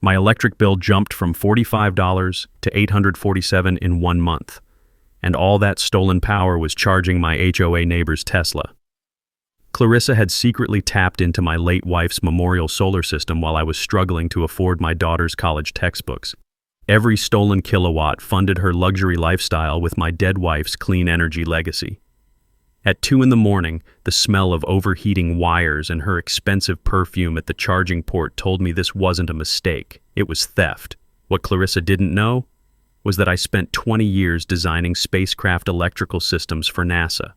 My electric bill jumped from $45 to $847 in 1 month, and all that stolen power was charging my HOA neighbor's Tesla. Clarissa had secretly tapped into my late wife's memorial solar system while I was struggling to afford my daughter's college textbooks. Every stolen kilowatt funded her luxury lifestyle with my dead wife's clean energy legacy. At 2 in the morning, the smell of overheating wires and her expensive perfume at the charging port told me this wasn't a mistake, it was theft. What Clarissa didn't know was that I spent 20 years designing spacecraft electrical systems for NASA.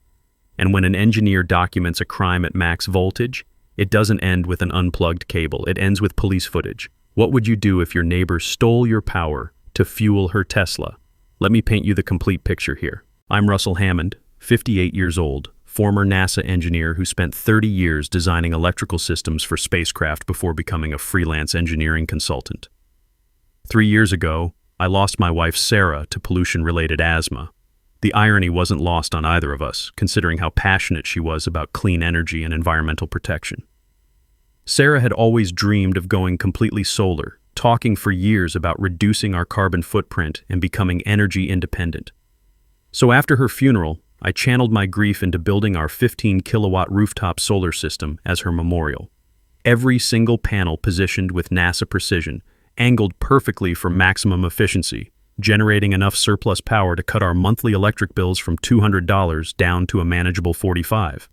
And when an engineer documents a crime at max voltage, it doesn't end with an unplugged cable, it ends with police footage. What would you do if your neighbor stole your power to fuel her Tesla? Let me paint you the complete picture here. I'm Russell Hammond, 58 years old, former NASA engineer who spent 30 years designing electrical systems for spacecraft before becoming a freelance engineering consultant. 3 years ago, I lost my wife Sarah to pollution-related asthma. The irony wasn't lost on either of us, considering how passionate she was about clean energy and environmental protection. Sarah had always dreamed of going completely solar, talking for years about reducing our carbon footprint and becoming energy independent. So after her funeral, I channeled my grief into building our 15-kilowatt rooftop solar system as her memorial. Every single panel positioned with NASA precision, angled perfectly for maximum efficiency, generating enough surplus power to cut our monthly electric bills from $200 down to a manageable $45.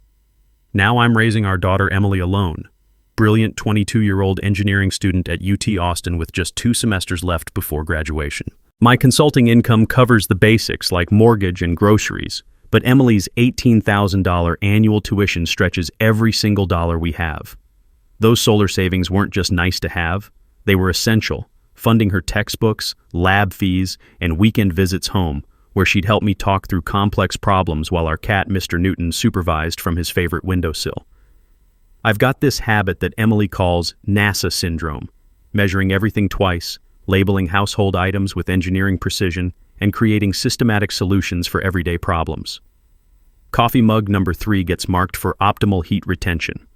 Now I'm raising our daughter Emily alone, brilliant 22-year-old engineering student at UT Austin with just 2 semesters left before graduation. My consulting income covers the basics like mortgage and groceries, but Emily's $18,000 annual tuition stretches every single dollar we have. Those solar savings weren't just nice to have, they were essential, funding her textbooks, lab fees, and weekend visits home, where she'd help me talk through complex problems while our cat Mr. Newton supervised from his favorite windowsill. I've got this habit that Emily calls NASA syndrome, measuring everything twice, labeling household items with engineering precision, and creating systematic solutions for everyday problems. Coffee mug number 3 gets marked for optimal heat retention.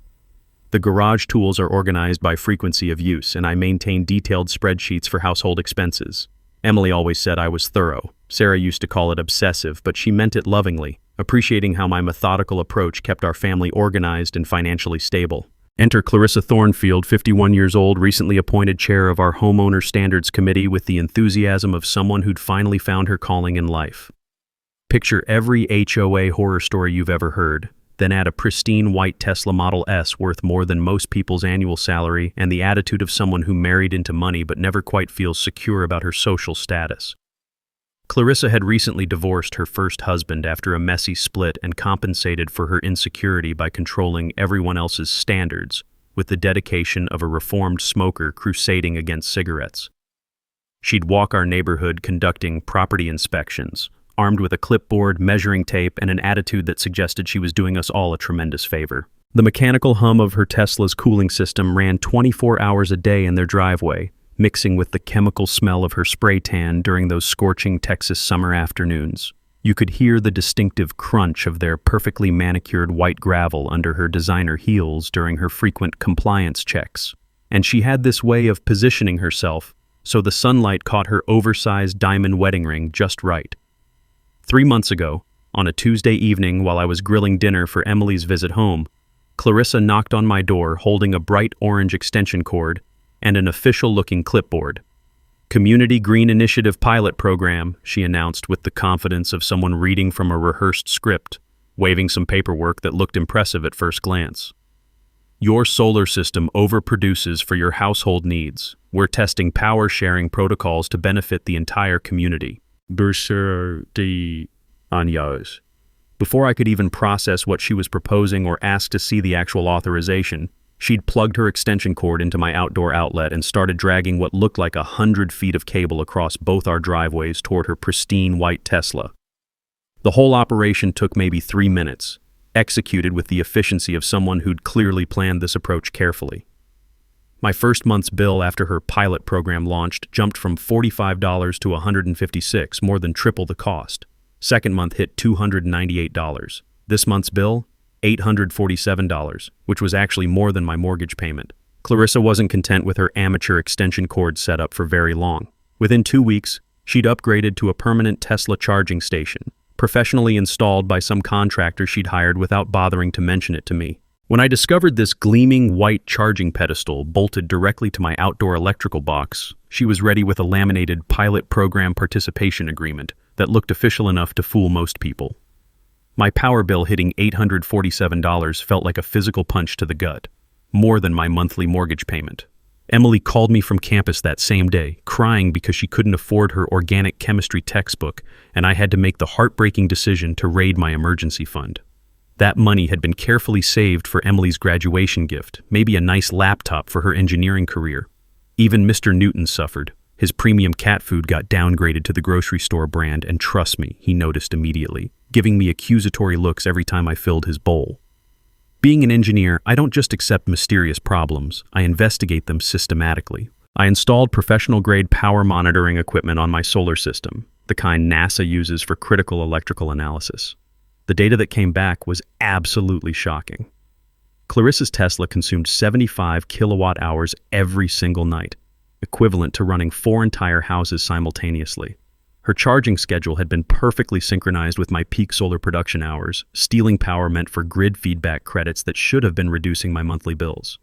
The garage tools are organized by frequency of use, and I maintain detailed spreadsheets for household expenses. Emily always said I was thorough. Sarah used to call it obsessive, but she meant it lovingly, appreciating how my methodical approach kept our family organized and financially stable. Enter Clarissa Thornfield, 51 years old, recently appointed chair of our Homeowner Standards Committee with the enthusiasm of someone who'd finally found her calling in life. Picture every HOA horror story you've ever heard, then add a pristine white Tesla Model S worth more than most people's annual salary and the attitude of someone who married into money but never quite feels secure about her social status. Clarissa had recently divorced her first husband after a messy split and compensated for her insecurity by controlling everyone else's standards with the dedication of a reformed smoker crusading against cigarettes. She'd walk our neighborhood conducting property inspections, armed with a clipboard, measuring tape, and an attitude that suggested she was doing us all a tremendous favor. The mechanical hum of her Tesla's cooling system ran 24 hours a day in their driveway, mixing with the chemical smell of her spray tan during those scorching Texas summer afternoons. You could hear the distinctive crunch of their perfectly manicured white gravel under her designer heels during her frequent compliance checks. And she had this way of positioning herself so the sunlight caught her oversized diamond wedding ring just right. 3 months ago, on a Tuesday evening while I was grilling dinner for Emily's visit home, Clarissa knocked on my door holding a bright orange extension cord and an official-looking clipboard. "Community Green Initiative Pilot Program," she announced with the confidence of someone reading from a rehearsed script, waving some paperwork that looked impressive at first glance. "Your solar system overproduces for your household needs. We're testing power-sharing protocols to benefit the entire community." Before I could even process what she was proposing or ask to see the actual authorization, she'd plugged her extension cord into my outdoor outlet and started dragging what looked like 100 feet of cable across both our driveways toward her pristine white Tesla. The whole operation took maybe 3 minutes, executed with the efficiency of someone who'd clearly planned this approach carefully. My first month's bill after her pilot program launched jumped from $45 to $156, more than triple the cost. Second month hit $298. This month's bill, $847, which was actually more than my mortgage payment. Clarissa wasn't content with her amateur extension cord setup for very long. Within 2 weeks, she'd upgraded to a permanent Tesla charging station, professionally installed by some contractor she'd hired without bothering to mention it to me. When I discovered this gleaming white charging pedestal bolted directly to my outdoor electrical box, she was ready with a laminated pilot program participation agreement that looked official enough to fool most people. My power bill hitting $847 felt like a physical punch to the gut, more than my monthly mortgage payment. Emily called me from campus that same day, crying because she couldn't afford her organic chemistry textbook, and I had to make the heartbreaking decision to raid my emergency fund. That money had been carefully saved for Emily's graduation gift, maybe a nice laptop for her engineering career. Even Mr. Newton suffered. His premium cat food got downgraded to the grocery store brand, and trust me, he noticed immediately, giving me accusatory looks every time I filled his bowl. Being an engineer, I don't just accept mysterious problems, I investigate them systematically. I installed professional-grade power monitoring equipment on my solar system, the kind NASA uses for critical electrical analysis. The data that came back was absolutely shocking. Clarissa's Tesla consumed 75 kilowatt hours every single night, equivalent to running 4 entire houses simultaneously. Her charging schedule had been perfectly synchronized with my peak solar production hours, stealing power meant for grid feedback credits that should have been reducing my monthly bills.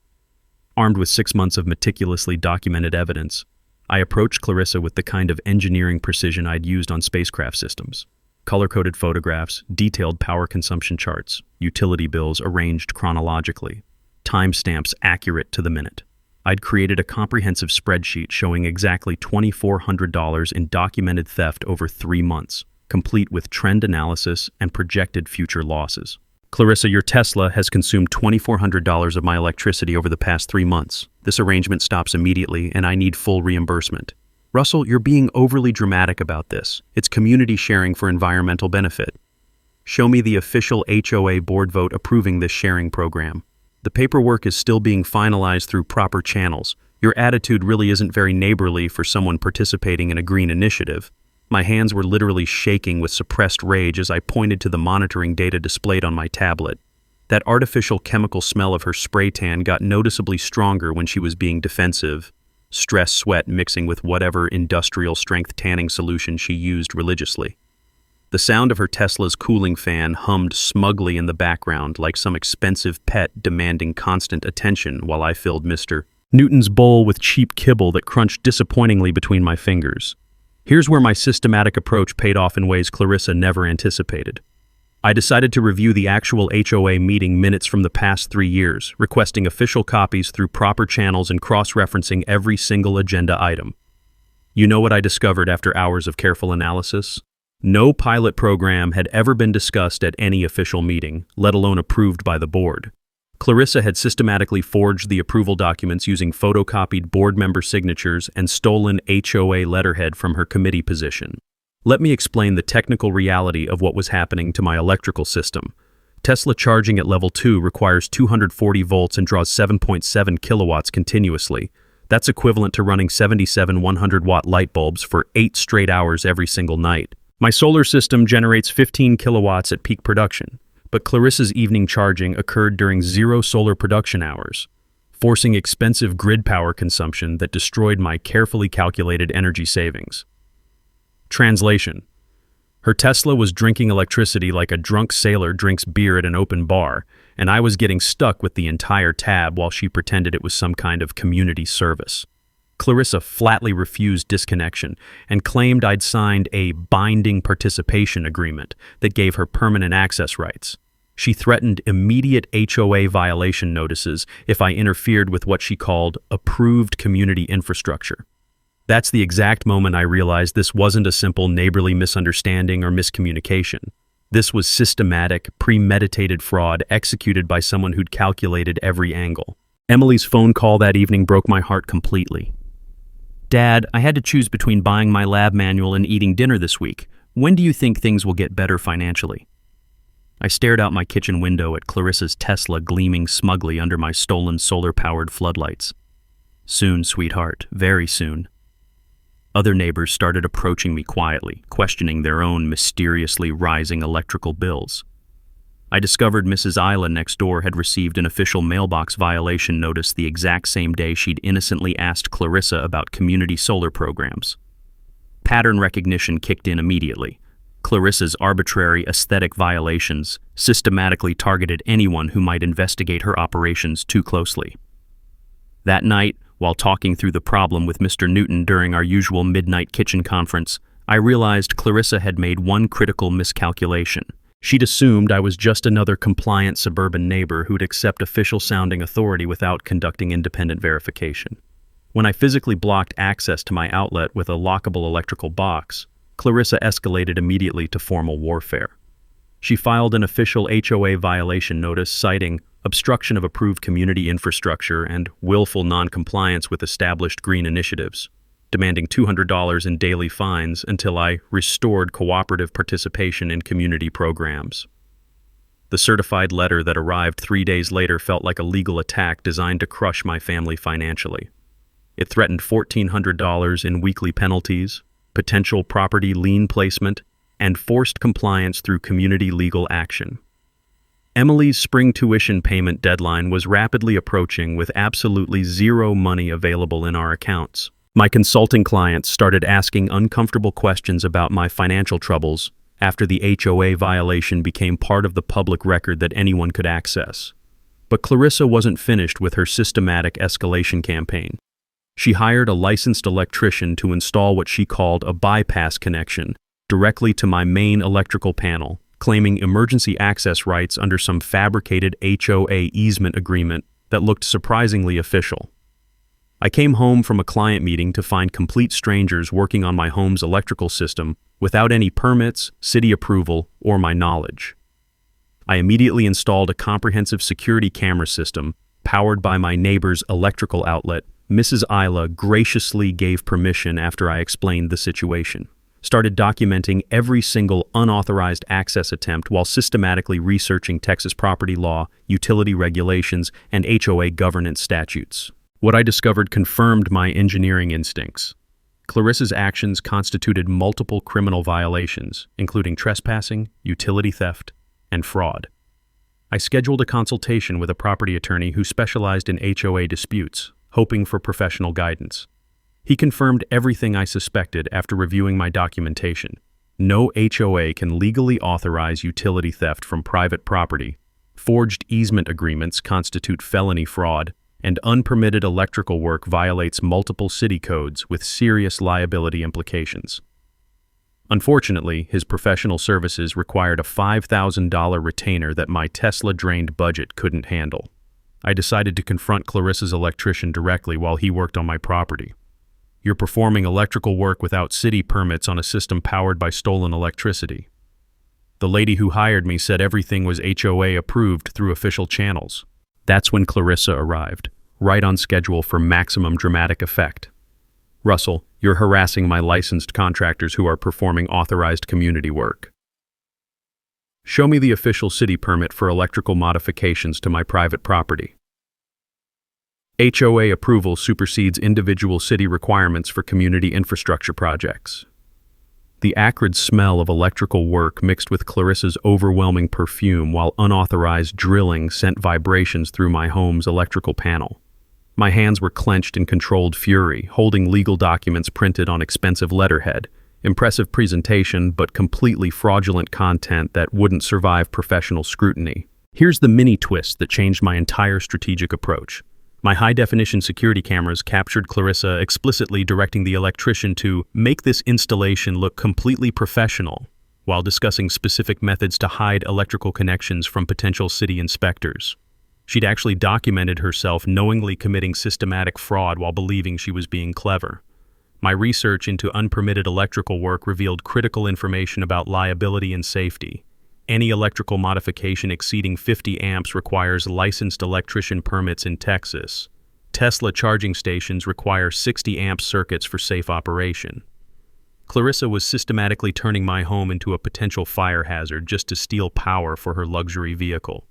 Armed with 6 months of meticulously documented evidence, I approached Clarissa with the kind of engineering precision I'd used on spacecraft systems. Color-coded photographs, detailed power consumption charts, utility bills arranged chronologically, timestamps accurate to the minute. I'd created a comprehensive spreadsheet showing exactly $2,400 in documented theft over 3 months, complete with trend analysis and projected future losses. Clarissa, your Tesla has consumed $2,400 of my electricity over the past 3 months. This arrangement stops immediately, and I need full reimbursement. Russell, you're being overly dramatic about this. It's community sharing for environmental benefit. Show me the official HOA board vote approving this sharing program. The paperwork is still being finalized through proper channels. Your attitude really isn't very neighborly for someone participating in a green initiative. My hands were literally shaking with suppressed rage as I pointed to the monitoring data displayed on my tablet. That artificial chemical smell of her spray tan got noticeably stronger when she was being defensive, stress sweat mixing with whatever industrial-strength tanning solution she used religiously. The sound of her Tesla's cooling fan hummed smugly in the background like some expensive pet demanding constant attention while I filled Mr. Newton's bowl with cheap kibble that crunched disappointingly between my fingers. Here's where my systematic approach paid off in ways Clarissa never anticipated. I decided to review the actual HOA meeting minutes from the past 3 years, requesting official copies through proper channels and cross-referencing every single agenda item. You know what I discovered after hours of careful analysis? No pilot program had ever been discussed at any official meeting, let alone approved by the board. Clarissa had systematically forged the approval documents using photocopied board member signatures and stolen HOA letterhead from her committee position. Let me explain the technical reality of what was happening to my electrical system. Tesla charging at level 2 requires 240 volts and draws 7.7 kilowatts continuously. That's equivalent to running 77 100-watt light bulbs for 8 straight hours every single night. My solar system generates 15 kilowatts at peak production, but Clarissa's evening charging occurred during 0 solar production hours, forcing expensive grid power consumption that destroyed my carefully calculated energy savings. Translation: her Tesla was drinking electricity like a drunk sailor drinks beer at an open bar, and I was getting stuck with the entire tab while she pretended it was some kind of community service. Clarissa flatly refused disconnection and claimed I'd signed a binding participation agreement that gave her permanent access rights. She threatened immediate HOA violation notices if I interfered with what she called approved community infrastructure. That's the exact moment I realized this wasn't a simple neighborly misunderstanding or miscommunication. This was systematic, premeditated fraud executed by someone who'd calculated every angle. Emily's phone call that evening broke my heart completely. Dad, I had to choose between buying my lab manual and eating dinner this week. When do you think things will get better financially? I stared out my kitchen window at Clarissa's Tesla gleaming smugly under my stolen solar-powered floodlights. Soon, sweetheart, very soon. Other neighbors started approaching me quietly, questioning their own mysteriously rising electrical bills. I discovered Mrs. Isla next door had received an official mailbox violation notice the exact same day she'd innocently asked Clarissa about community solar programs. Pattern recognition kicked in immediately. Clarissa's arbitrary aesthetic violations systematically targeted anyone who might investigate her operations too closely. That night, while talking through the problem with Mr. Newton during our usual midnight kitchen conference, I realized Clarissa had made one critical miscalculation. She'd assumed I was just another compliant suburban neighbor who'd accept official-sounding authority without conducting independent verification. When I physically blocked access to my outlet with a lockable electrical box, Clarissa escalated immediately to formal warfare. She filed an official HOA violation notice citing obstruction of approved community infrastructure and willful noncompliance with established green initiatives, demanding $200 in daily fines until I restored cooperative participation in community programs. The certified letter that arrived 3 days later felt like a legal attack designed to crush my family financially. It threatened $1,400 in weekly penalties, potential property lien placement, and forced compliance through community legal action. Emily's spring tuition payment deadline was rapidly approaching with absolutely zero money available in our accounts. My consulting clients started asking uncomfortable questions about my financial troubles after the HOA violation became part of the public record that anyone could access. But Clarissa wasn't finished with her systematic escalation campaign. She hired a licensed electrician to install what she called a bypass connection directly to my main electrical panel, claiming emergency access rights under some fabricated HOA easement agreement that looked surprisingly official. I came home from a client meeting to find complete strangers working on my home's electrical system without any permits, city approval, or my knowledge. I immediately installed a comprehensive security camera system powered by my neighbor's electrical outlet. Mrs. Isla graciously gave permission after I explained the situation, started documenting every single unauthorized access attempt while systematically researching Texas property law, utility regulations, and HOA governance statutes. What I discovered confirmed my engineering instincts. Clarissa's actions constituted multiple criminal violations, including trespassing, utility theft, and fraud. I scheduled a consultation with a property attorney who specialized in HOA disputes, hoping for professional guidance. He confirmed everything I suspected after reviewing my documentation. No HOA can legally authorize utility theft from private property. Forged easement agreements constitute felony fraud, and unpermitted electrical work violates multiple city codes with serious liability implications. Unfortunately, his professional services required a $5,000 retainer that my Tesla-drained budget couldn't handle. I decided to confront Clarissa's electrician directly while he worked on my property. "You're performing electrical work without city permits on a system powered by stolen electricity." The lady who hired me said everything was HOA approved through official channels. That's when Clarissa arrived, right on schedule for maximum dramatic effect. "Russell, you're harassing my licensed contractors who are performing authorized community work. Show me the official city permit for electrical modifications to my private property." HOA approval supersedes individual city requirements for community infrastructure projects. The acrid smell of electrical work mixed with Clarissa's overwhelming perfume while unauthorized drilling sent vibrations through my home's electrical panel. My hands were clenched in controlled fury, holding legal documents printed on expensive letterhead, impressive presentation but completely fraudulent content that wouldn't survive professional scrutiny. Here's the mini twist that changed my entire strategic approach. My high-definition security cameras captured Clarissa explicitly directing the electrician to make this installation look completely professional, while discussing specific methods to hide electrical connections from potential city inspectors. She'd actually documented herself knowingly committing systematic fraud while believing she was being clever. My research into unpermitted electrical work revealed critical information about liability and safety. Any electrical modification exceeding 50 amps requires licensed electrician permits in Texas. Tesla charging stations require 60 amp circuits for safe operation. Clarissa was systematically turning my home into a potential fire hazard just to steal power for her luxury vehicle.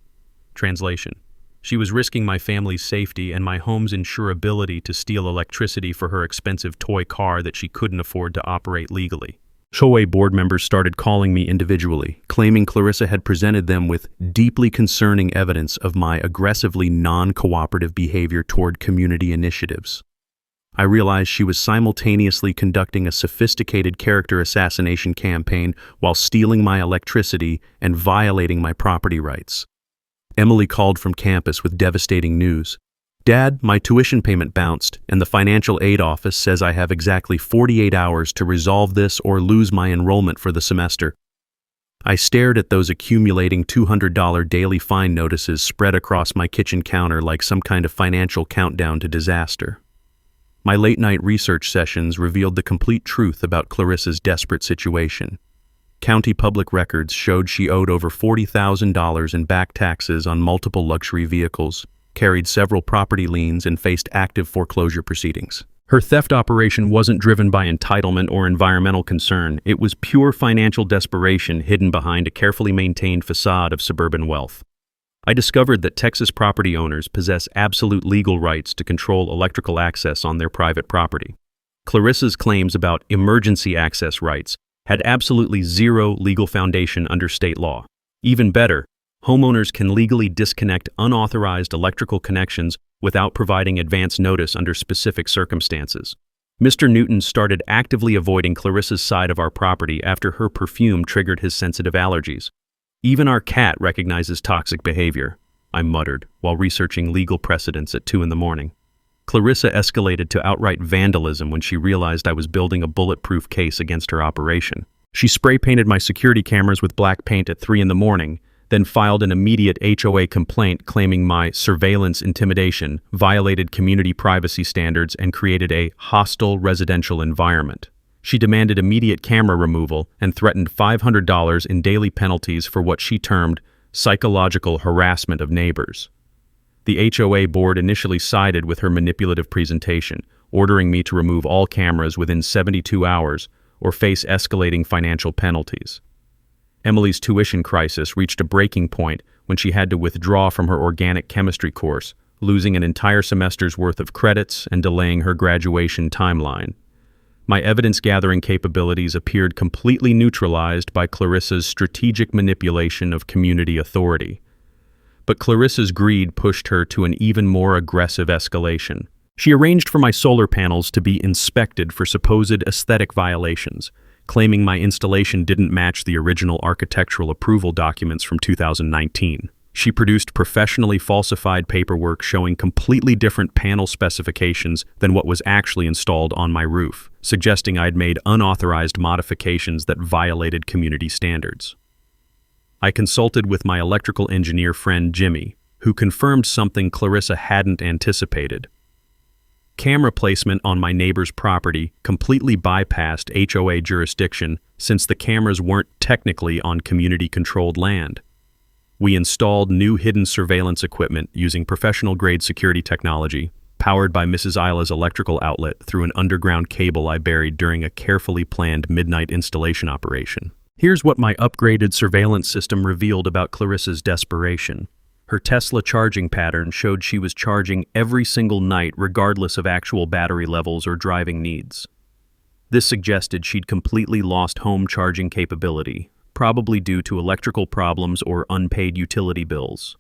Translation: she was risking my family's safety and my home's insurability to steal electricity for her expensive toy car that she couldn't afford to operate legally. HOA board members started calling me individually, claiming Clarissa had presented them with deeply concerning evidence of my aggressively non-cooperative behavior toward community initiatives. I realized she was simultaneously conducting a sophisticated character assassination campaign while stealing my electricity and violating my property rights. Emily called from campus with devastating news. "Dad, my tuition payment bounced, and the financial aid office says I have exactly 48 hours to resolve this or lose my enrollment for the semester." I stared at those accumulating $200 daily fine notices spread across my kitchen counter like some kind of financial countdown to disaster. My late-night research sessions revealed the complete truth about Clarissa's desperate situation. County public records showed she owed over $40,000 in back taxes on multiple luxury vehicles, carried several property liens, and faced active foreclosure proceedings. Her theft operation wasn't driven by entitlement or environmental concern. It was pure financial desperation hidden behind a carefully maintained facade of suburban wealth. I discovered that Texas property owners possess absolute legal rights to control electrical access on their private property. Clarissa's claims about emergency access rights had absolutely zero legal foundation under state law. Even better, homeowners can legally disconnect unauthorized electrical connections without providing advance notice under specific circumstances. Mr. Newton started actively avoiding Clarissa's side of our property after her perfume triggered his sensitive allergies. "Even our cat recognizes toxic behavior," I muttered while researching legal precedents at 2 a.m. Clarissa escalated to outright vandalism when she realized I was building a bulletproof case against her operation. She spray-painted my security cameras with black paint at 3 a.m, then filed an immediate HOA complaint claiming my surveillance intimidation violated community privacy standards and created a hostile residential environment. She demanded immediate camera removal and threatened $500 in daily penalties for what she termed psychological harassment of neighbors. The HOA board initially sided with her manipulative presentation, ordering me to remove all cameras within 72 hours or face escalating financial penalties. Emily's tuition crisis reached a breaking point when she had to withdraw from her organic chemistry course, losing an entire semester's worth of credits and delaying her graduation timeline. My evidence-gathering capabilities appeared completely neutralized by Clarissa's strategic manipulation of community authority. But Clarissa's greed pushed her to an even more aggressive escalation. She arranged for my solar panels to be inspected for supposed aesthetic violations, claiming my installation didn't match the original architectural approval documents from 2019. She produced professionally falsified paperwork showing completely different panel specifications than what was actually installed on my roof, suggesting I'd made unauthorized modifications that violated community standards. I consulted with my electrical engineer friend Jimmy, who confirmed something Clarissa hadn't anticipated. Camera placement on my neighbor's property completely bypassed HOA jurisdiction since the cameras weren't technically on community-controlled land. We installed new hidden surveillance equipment using professional-grade security technology, powered by Mrs. Isla's electrical outlet through an underground cable I buried during a carefully planned midnight installation operation. Here's what my upgraded surveillance system revealed about Clarissa's desperation. Her Tesla charging pattern showed she was charging every single night regardless of actual battery levels or driving needs. This suggested she'd completely lost home charging capability, probably due to electrical problems or unpaid utility bills.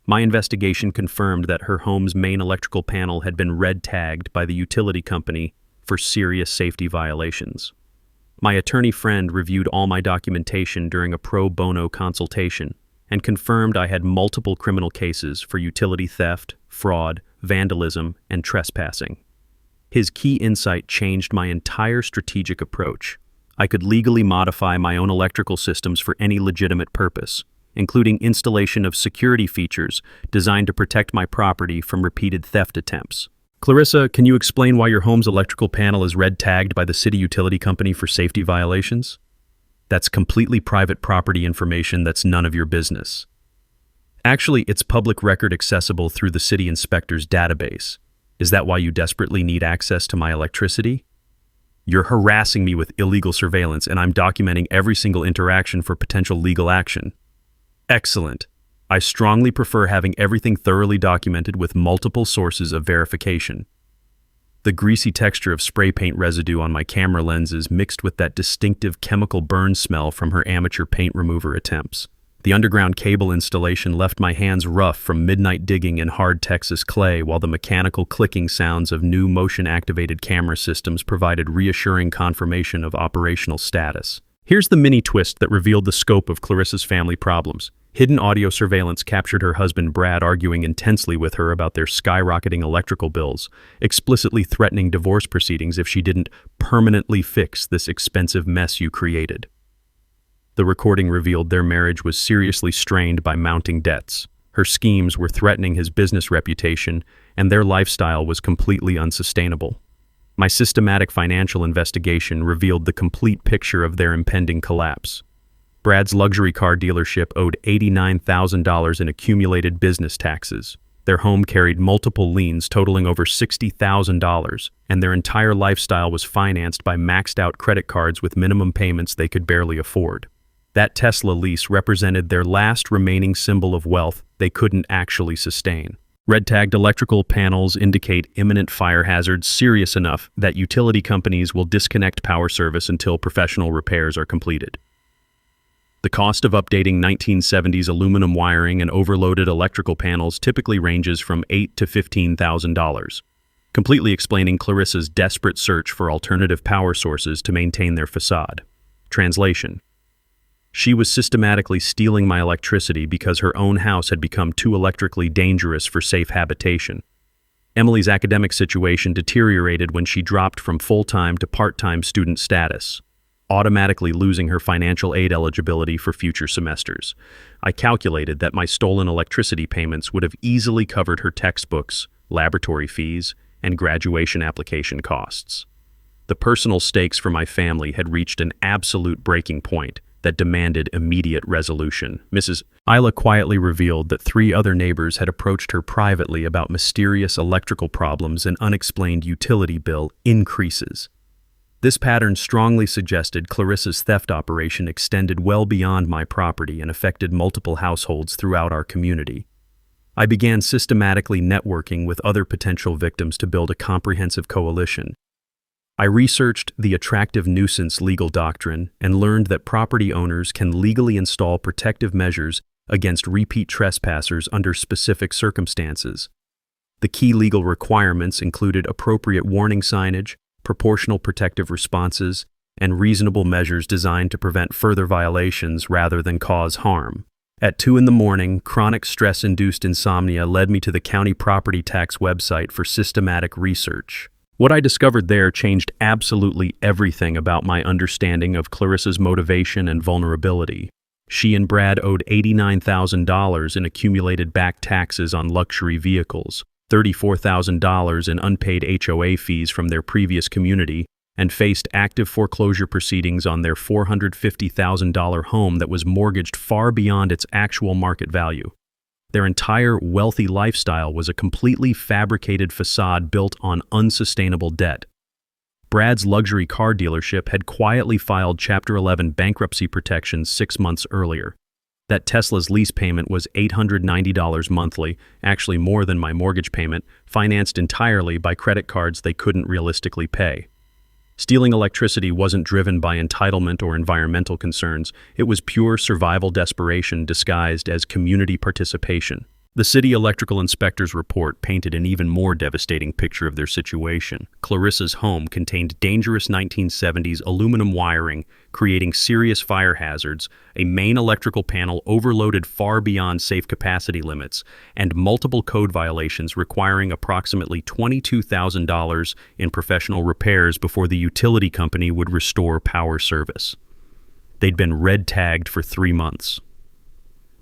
My investigation confirmed that her home's main electrical panel had been red-tagged by the utility company for serious safety violations. My attorney friend reviewed all my documentation during a pro bono consultation and confirmed I had multiple criminal cases for utility theft, fraud, vandalism, and trespassing. His key insight changed my entire strategic approach. I could legally modify my own electrical systems for any legitimate purpose, including installation of security features designed to protect my property from repeated theft attempts. Clarissa, can you explain why your home's electrical panel is red-tagged by the city utility company for safety violations? That's completely private property information that's none of your business. Actually, it's public record accessible through the city inspector's database. Is that why you desperately need access to my electricity? You're harassing me with illegal surveillance, and I'm documenting every single interaction for potential legal action. Excellent. I strongly prefer having everything thoroughly documented with multiple sources of verification. The greasy texture of spray paint residue on my camera lenses mixed with that distinctive chemical burn smell from her amateur paint remover attempts. The underground cable installation left my hands rough from midnight digging in hard Texas clay, while the mechanical clicking sounds of new motion-activated camera systems provided reassuring confirmation of operational status. Here's the mini twist that revealed the scope of Clarissa's family problems. Hidden audio surveillance captured her husband Brad arguing intensely with her about their skyrocketing electrical bills, explicitly threatening divorce proceedings if she didn't permanently fix this expensive mess you created. The recording revealed their marriage was seriously strained by mounting debts. Her schemes were threatening his business reputation, and their lifestyle was completely unsustainable. My systematic financial investigation revealed the complete picture of their impending collapse. Brad's luxury car dealership owed $89,000 in accumulated business taxes. Their home carried multiple liens totaling over $60,000, and their entire lifestyle was financed by maxed-out credit cards with minimum payments they could barely afford. That Tesla lease represented their last remaining symbol of wealth they couldn't actually sustain. Red-tagged electrical panels indicate imminent fire hazards serious enough that utility companies will disconnect power service until professional repairs are completed. The cost of updating 1970s aluminum wiring and overloaded electrical panels typically ranges from $8,000 to $15,000, completely explaining Clarissa's desperate search for alternative power sources to maintain their facade. Translation: she was systematically stealing my electricity because her own house had become too electrically dangerous for safe habitation. Emily's academic situation deteriorated when she dropped from full-time to part-time student status, automatically losing her financial aid eligibility for future semesters. I calculated that my stolen electricity payments would have easily covered her textbooks, laboratory fees, and graduation application costs. The personal stakes for my family had reached an absolute breaking point that demanded immediate resolution. Mrs. Isla quietly revealed that 3 other neighbors had approached her privately about mysterious electrical problems and unexplained utility bill increases. This pattern strongly suggested Clarissa's theft operation extended well beyond my property and affected multiple households throughout our community. I began systematically networking with other potential victims to build a comprehensive coalition. I researched the attractive nuisance legal doctrine and learned that property owners can legally install protective measures against repeat trespassers under specific circumstances. The key legal requirements included appropriate warning signage, proportional protective responses, and reasonable measures designed to prevent further violations rather than cause harm. At 2 a.m, chronic stress-induced insomnia led me to the county property tax website for systematic research. What I discovered there changed absolutely everything about my understanding of Clarissa's motivation and vulnerability. She and Brad owed $89,000 in accumulated back taxes on luxury vehicles, $34,000 in unpaid HOA fees from their previous community, and faced active foreclosure proceedings on their $450,000 home that was mortgaged far beyond its actual market value. Their entire wealthy lifestyle was a completely fabricated facade built on unsustainable debt. Brad's luxury car dealership had quietly filed Chapter 11 bankruptcy protection 6 months earlier. That Tesla's lease payment was $890 monthly, actually more than my mortgage payment, financed entirely by credit cards they couldn't realistically pay. Stealing electricity wasn't driven by entitlement or environmental concerns. It was pure survival desperation disguised as community participation. The city electrical inspector's report painted an even more devastating picture of their situation. Clarissa's home contained dangerous 1970s aluminum wiring, creating serious fire hazards, a main electrical panel overloaded far beyond safe capacity limits, and multiple code violations requiring approximately $22,000 in professional repairs before the utility company would restore power service. They'd been red-tagged for 3 months.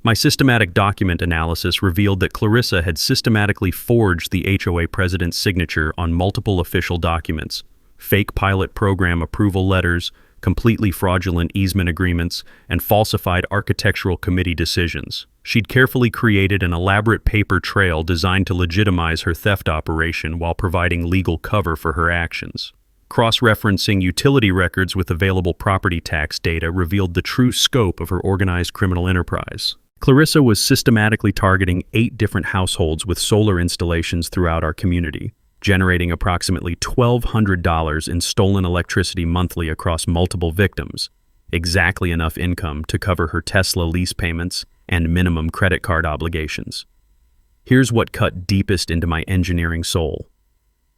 My systematic document analysis revealed that Clarissa had systematically forged the HOA president's signature on multiple official documents, fake pilot program approval letters, completely fraudulent easement agreements, and falsified architectural committee decisions. She'd carefully created an elaborate paper trail designed to legitimize her theft operation while providing legal cover for her actions. Cross-referencing utility records with available property tax data revealed the true scope of her organized criminal enterprise. Clarissa was systematically targeting 8 different households with solar installations throughout our community. generating approximately $1,200 in stolen electricity monthly across multiple victims, exactly enough income to cover her Tesla lease payments and minimum credit card obligations. Here's what cut deepest into my engineering soul.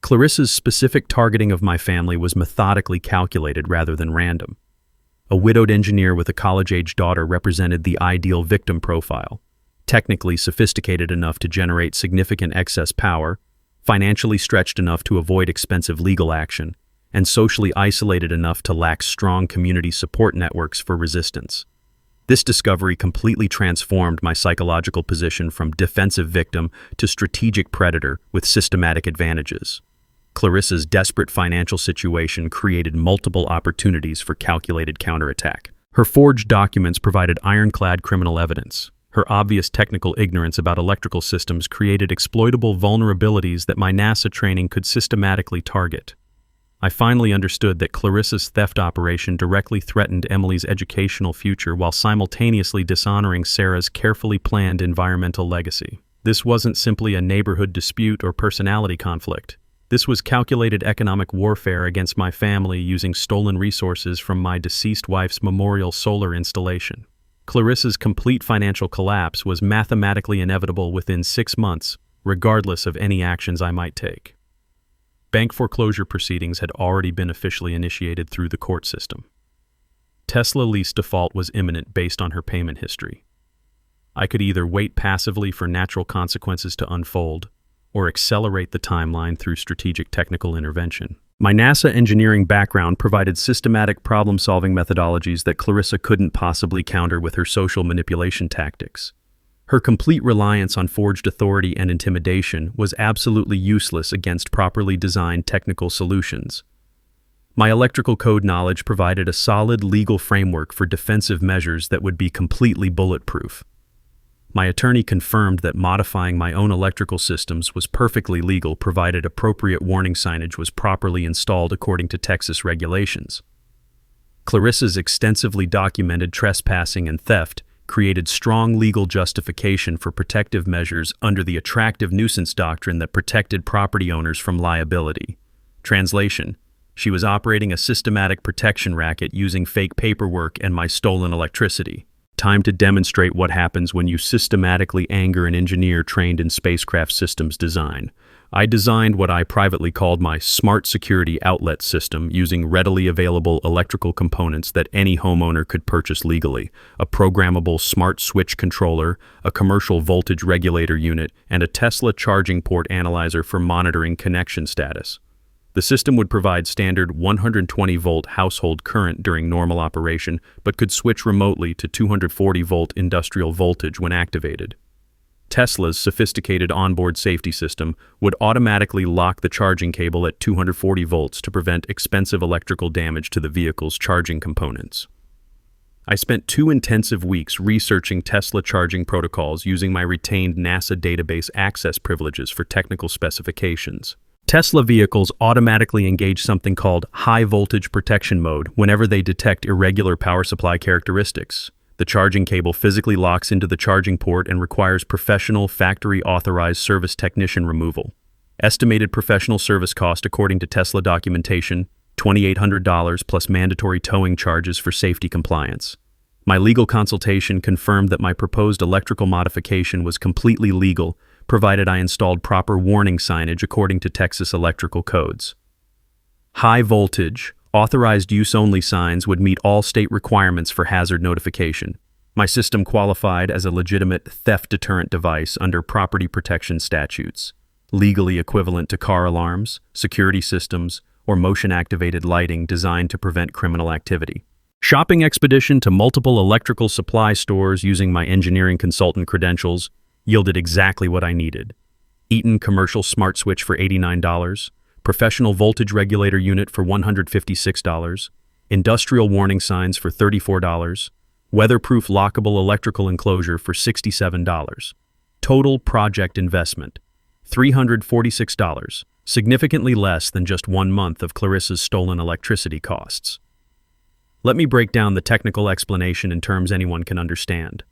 Clarissa's specific targeting of my family was methodically calculated rather than random. A widowed engineer with a college-age daughter represented the ideal victim profile, technically sophisticated enough to generate significant excess power, financially stretched enough to avoid expensive legal action, and socially isolated enough to lack strong community support networks for resistance. This discovery completely transformed my psychological position from defensive victim to strategic predator with systematic advantages. Clarissa's desperate financial situation created multiple opportunities for calculated counterattack. Her forged documents provided ironclad criminal evidence. Her obvious technical ignorance about electrical systems created exploitable vulnerabilities that my NASA training could systematically target. I finally understood that Clarissa's theft operation directly threatened Emily's educational future while simultaneously dishonoring Sarah's carefully planned environmental legacy. This wasn't simply a neighborhood dispute or personality conflict. This was calculated economic warfare against my family using stolen resources from my deceased wife's memorial solar installation. Clarissa's complete financial collapse was mathematically inevitable within 6 months, regardless of any actions I might take. Bank foreclosure proceedings had already been officially initiated through the court system. Tesla lease default was imminent based on her payment history. I could either wait passively for natural consequences to unfold, or accelerate the timeline through strategic technical intervention. My NASA engineering background provided systematic problem-solving methodologies that Clarissa couldn't possibly counter with her social manipulation tactics. Her complete reliance on forged authority and intimidation was absolutely useless against properly designed technical solutions. My electrical code knowledge provided a solid legal framework for defensive measures that would be completely bulletproof. My attorney confirmed that modifying my own electrical systems was perfectly legal provided appropriate warning signage was properly installed according to Texas regulations. Clarissa's extensively documented trespassing and theft created strong legal justification for protective measures under the attractive nuisance doctrine that protected property owners from liability. Translation: she was operating a systematic protection racket using fake paperwork and my stolen electricity. Time to demonstrate what happens when you systematically anger an engineer trained in spacecraft systems design. I designed what I privately called my smart security outlet system using readily available electrical components that any homeowner could purchase legally: a programmable smart switch controller, a commercial voltage regulator unit, and a Tesla charging port analyzer for monitoring connection status. The system would provide standard 120-volt household current during normal operation, but could switch remotely to 240-volt industrial voltage when activated. Tesla's sophisticated onboard safety system would automatically lock the charging cable at 240 volts to prevent expensive electrical damage to the vehicle's charging components. I spent 2 intensive weeks researching Tesla charging protocols using my retained NASA database access privileges for technical specifications. Tesla vehicles automatically engage something called high voltage protection mode whenever they detect irregular power supply characteristics. The charging cable physically locks into the charging port and requires professional, factory-authorized service technician removal. Estimated professional service cost according to Tesla documentation, $2,800 plus mandatory towing charges for safety compliance. My legal consultation confirmed that my proposed electrical modification was completely legal, provided I installed proper warning signage according to Texas electrical codes. High voltage, authorized use-only signs would meet all state requirements for hazard notification. My system qualified as a legitimate theft deterrent device under property protection statutes, legally equivalent to car alarms, security systems, or motion-activated lighting designed to prevent criminal activity. Shopping expedition to multiple electrical supply stores using my engineering consultant credentials yielded exactly what I needed. Eaton commercial smart switch for $89, professional voltage regulator unit for $156, industrial warning signs for $34, weatherproof lockable electrical enclosure for $67. Total project investment, $346, significantly less than just 1 month of Clarissa's stolen electricity costs. Let me break down the technical explanation in terms anyone can understand.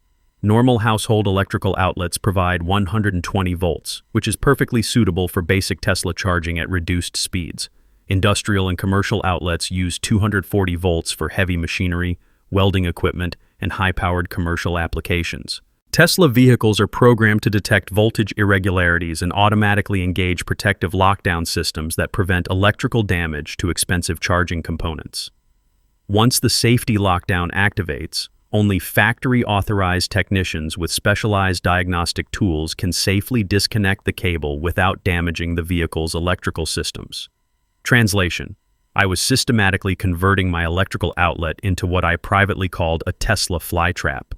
Normal household electrical outlets provide 120 volts, which is perfectly suitable for basic Tesla charging at reduced speeds. Industrial and commercial outlets use 240 volts for heavy machinery, welding equipment, and high-powered commercial applications. Tesla vehicles are programmed to detect voltage irregularities and automatically engage protective lockdown systems that prevent electrical damage to expensive charging components. Once the safety lockdown activates, only factory-authorized technicians with specialized diagnostic tools can safely disconnect the cable without damaging the vehicle's electrical systems. Translation: I was systematically converting my electrical outlet into what I privately called a Tesla flytrap.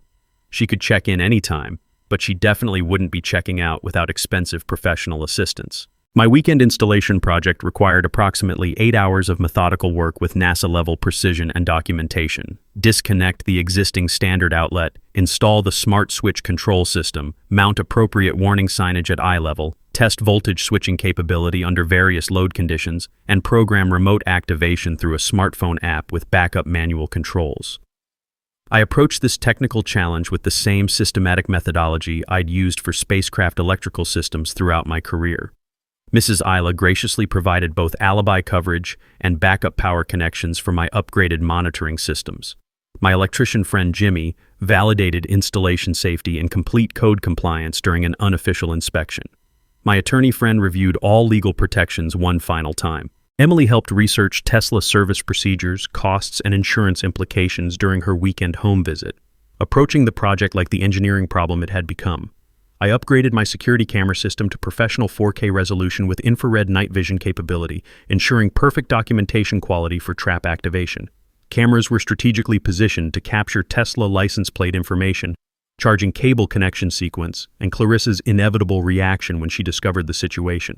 She could check in anytime, but she definitely wouldn't be checking out without expensive professional assistance. My weekend installation project required approximately 8 hours of methodical work with NASA-level precision and documentation. Disconnect the existing standard outlet, install the smart switch control system, mount appropriate warning signage at eye level, test voltage switching capability under various load conditions, and program remote activation through a smartphone app with backup manual controls. I approached this technical challenge with the same systematic methodology I'd used for spacecraft electrical systems throughout my career. Mrs. Isla graciously provided both alibi coverage and backup power connections for my upgraded monitoring systems. My electrician friend Jimmy validated installation safety and complete code compliance during an unofficial inspection. My attorney friend reviewed all legal protections one final time. Emily helped research Tesla service procedures, costs, and insurance implications during her weekend home visit, approaching the project like the engineering problem it had become. I upgraded my security camera system to professional 4K resolution with infrared night vision capability, ensuring perfect documentation quality for trap activation. Cameras were strategically positioned to capture Tesla license plate information, charging cable connection sequence, and Clarissa's inevitable reaction when she discovered the situation.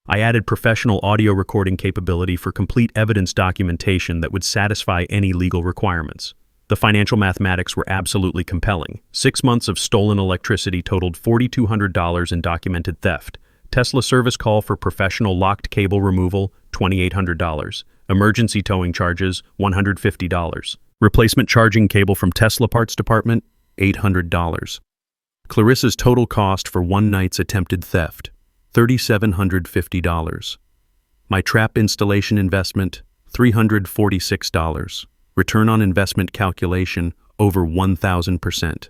I added professional audio recording capability for complete evidence documentation that would satisfy any legal requirements. The financial mathematics were absolutely compelling. 6 months of stolen electricity totaled $4,200 in documented theft. Tesla service call for professional locked cable removal, $2,800. Emergency towing charges, $150. Replacement charging cable from Tesla parts department, $800. Clarissa's total cost for one night's attempted theft, $3,750. My trap installation investment, $346. Return on investment calculation, over 1,000%.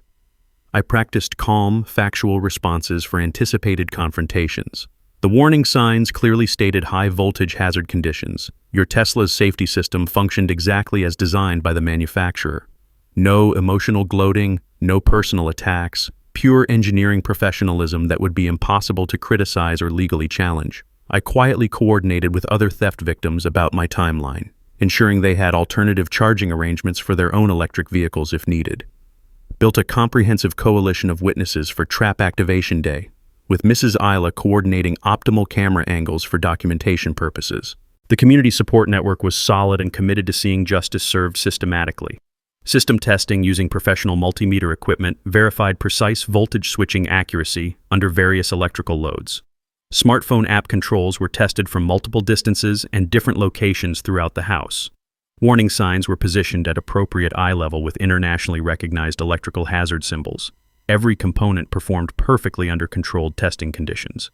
I practiced calm, factual responses for anticipated confrontations. The warning signs clearly stated high voltage hazard conditions. Your Tesla's safety system functioned exactly as designed by the manufacturer. No emotional gloating, no personal attacks, pure engineering professionalism that would be impossible to criticize or legally challenge. I quietly coordinated with other theft victims about my timeline, ensuring they had alternative charging arrangements for their own electric vehicles if needed. Built a comprehensive coalition of witnesses for Trap Activation Day, with Mrs. Isla coordinating optimal camera angles for documentation purposes. The community support network was solid and committed to seeing justice served systematically. System testing using professional multimeter equipment verified precise voltage switching accuracy under various electrical loads. Smartphone app controls were tested from multiple distances and different locations throughout the house. Warning signs were positioned at appropriate eye level with internationally recognized electrical hazard symbols. Every component performed perfectly under controlled testing conditions.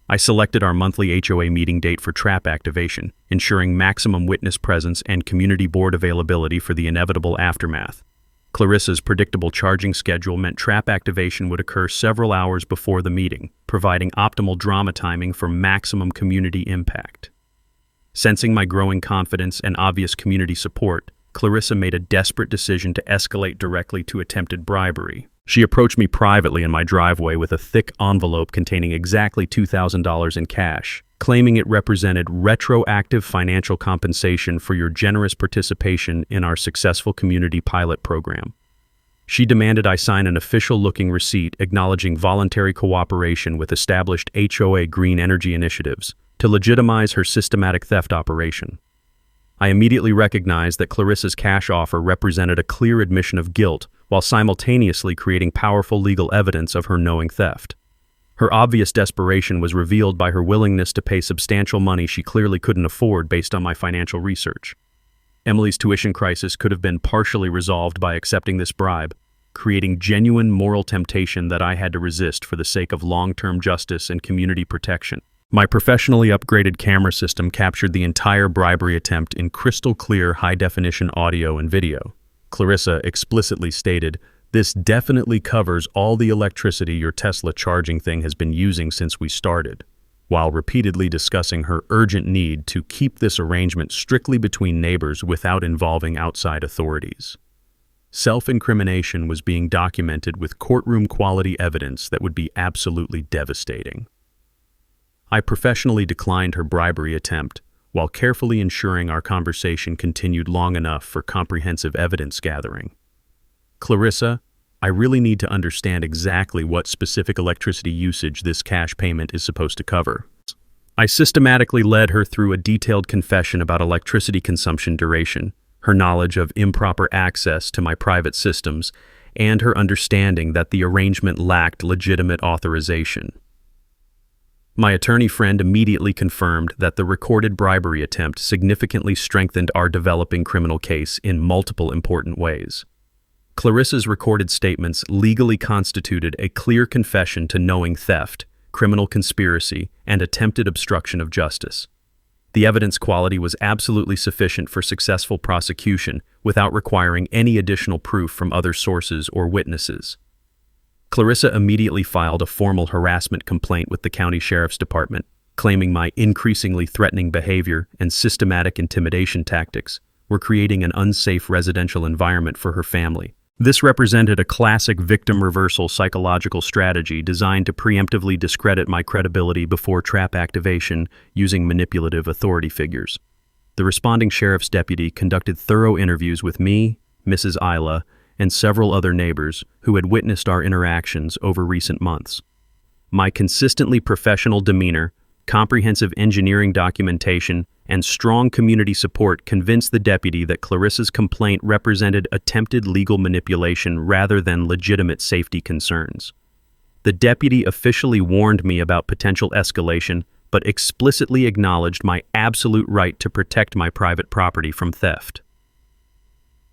I selected our monthly HOA meeting date for trap activation, ensuring maximum witness presence and community board availability for the inevitable aftermath. Clarissa's predictable charging schedule meant trap activation would occur several hours before the meeting, providing optimal drama timing for maximum community impact. Sensing my growing confidence and obvious community support, Clarissa made a desperate decision to escalate directly to attempted bribery. She approached me privately in my driveway with a thick envelope containing exactly $2,000 in cash, claiming it represented retroactive financial compensation for your generous participation in our successful community pilot program. She demanded I sign an official-looking receipt acknowledging voluntary cooperation with established HOA green energy initiatives to legitimize her systematic theft operation. I immediately recognized that Clarissa's cash offer represented a clear admission of guilt while simultaneously creating powerful legal evidence of her knowing theft. Her obvious desperation was revealed by her willingness to pay substantial money she clearly couldn't afford based on my financial research. Emily's tuition crisis could have been partially resolved by accepting this bribe. creating genuine moral temptation that I had to resist for the sake of long-term justice and community protection. My professionally upgraded camera system captured the entire bribery attempt in crystal-clear high-definition audio and video. Clarissa explicitly stated, "This definitely covers all the electricity your Tesla charging thing has been using since we started," while repeatedly discussing her urgent need to keep this arrangement strictly between neighbors without involving outside authorities. Self-incrimination was being documented with courtroom-quality evidence that would be absolutely devastating. I professionally declined her bribery attempt, while carefully ensuring our conversation continued long enough for comprehensive evidence gathering. "Clarissa, I really need to understand exactly what specific electricity usage this cash payment is supposed to cover." I systematically led her through a detailed confession about electricity consumption duration, her knowledge of improper access to my private systems, and her understanding that the arrangement lacked legitimate authorization. My attorney friend immediately confirmed that the recorded bribery attempt significantly strengthened our developing criminal case in multiple important ways. Clarissa's recorded statements legally constituted a clear confession to knowing theft, criminal conspiracy, and attempted obstruction of justice. The evidence quality was absolutely sufficient for successful prosecution without requiring any additional proof from other sources or witnesses. Clarissa immediately filed a formal harassment complaint with the county sheriff's department, claiming my increasingly threatening behavior and systematic intimidation tactics were creating an unsafe residential environment for her family. This represented a classic victim reversal psychological strategy designed to preemptively discredit my credibility before trap activation using manipulative authority figures. The responding sheriff's deputy conducted thorough interviews with me, Mrs. Isla, and several other neighbors who had witnessed our interactions over recent months. My consistently professional demeanor, comprehensive engineering documentation, and strong community support convinced the deputy that Clarissa's complaint represented attempted legal manipulation rather than legitimate safety concerns. The deputy officially warned me about potential escalation, but explicitly acknowledged my absolute right to protect my private property from theft.